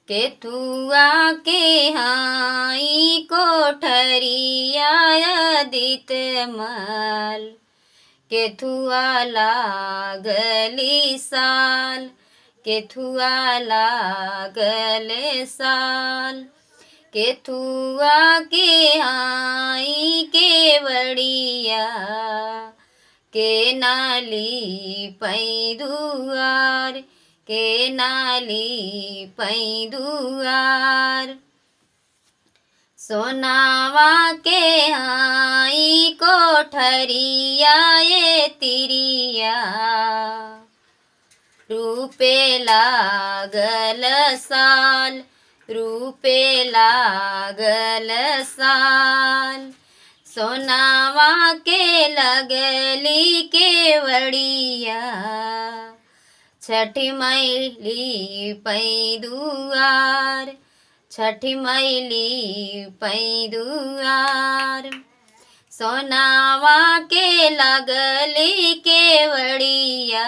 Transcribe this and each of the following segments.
केथुआ के हाई कोठरिया अदित मल। केथुआ लागली साल, केथुआ लागले साल। केथुआ के हाई केवड़िया, के नाली पैदुआर, के नाली पैदुआर। सोनावा के हाई कोठरिया ये तिरिया, रूपे लागल साल, रूपे लागल साल। सोनावा के लगली केवड़िया, छठी मैली पैदुआर, छठी मैली पैदुआर। सोनावा के लगली केवड़िया,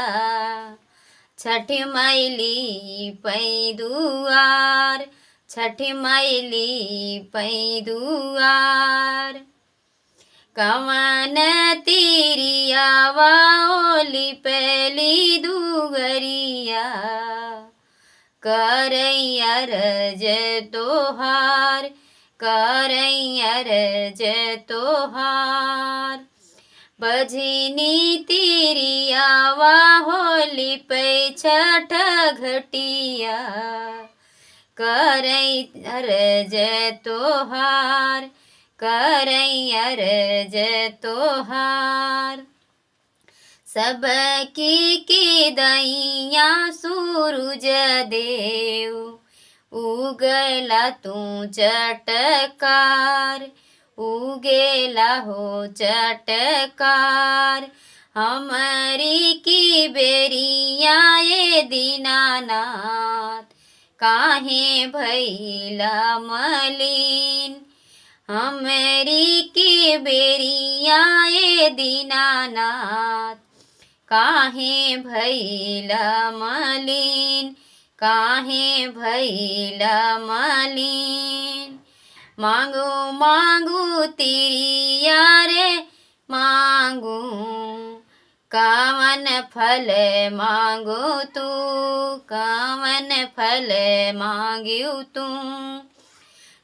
छठी मैली पैदुआर, छठी मैली पैदुआर। कवन तिरिया वाली पहली दुगरिया, करैया रज तोहार, करैया रज तोहार। बजनी तिरिया होली पे छठ घटिया, करैया रज तोहार, करैया रज तोहार। सबकी दैया सूरज देव, उगला तू चटकार, उगेला हो चटकार। हमारी की बेरिया ये दीनानाथ, काहे भैला मलिन। हमारी की बेरिया ये दीनानाथ, काहे भैला मलिन, काहे भैला मलिन। मांगू मांगू तिरिया रे मांगू, कावन फल मांगू तू, कावन फल मांग्यू तू।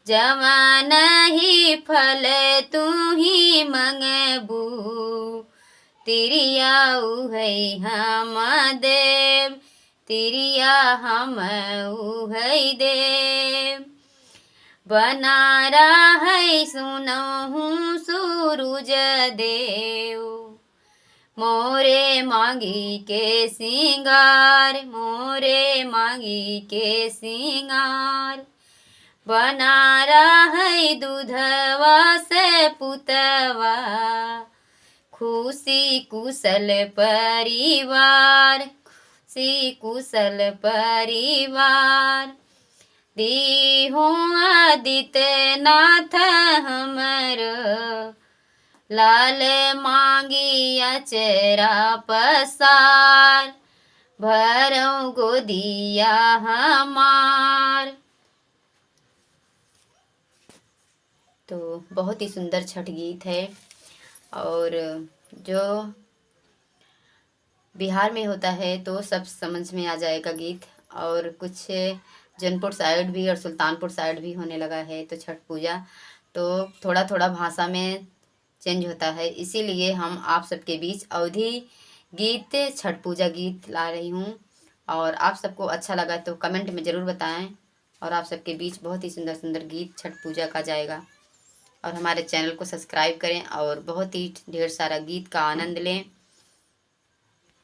जवन ही फल तू ही मंगबू, तिरिया उहै हम देव, तिरिया हम उहै देव। बना रहे सुनहूँ सूरज देव, मोरे मांगी के सिंगार, मोरे मांगी के सिंगार। बना रहे दूधवा से पुतवा, खुशी कुशल परिवार, खुशी कुशल परिवार। दीहू आदित्यनाथ हमर, लाल मांगी अचरा पसार, भरऊ गोदिया हमार। तो बहुत ही सुंदर छठ गीत है, और जो बिहार में होता है तो सब समझ में आ जाएगा गीत। और कुछ जौनपुर साइड भी और सुल्तानपुर साइड भी होने लगा है तो छठ पूजा, तो थोड़ा थोड़ा भाषा में चेंज होता है। इसीलिए हम आप सबके बीच अवधी गीत, छठ पूजा गीत ला रही हूँ। और आप सबको अच्छा लगा तो कमेंट में ज़रूर बताएं। और आप सबके बीच बहुत ही सुंदर सुंदर गीत छठ पूजा का जाएगा। और हमारे चैनल को सब्सक्राइब करें और बहुत ही ढेर सारा गीत का आनंद लें।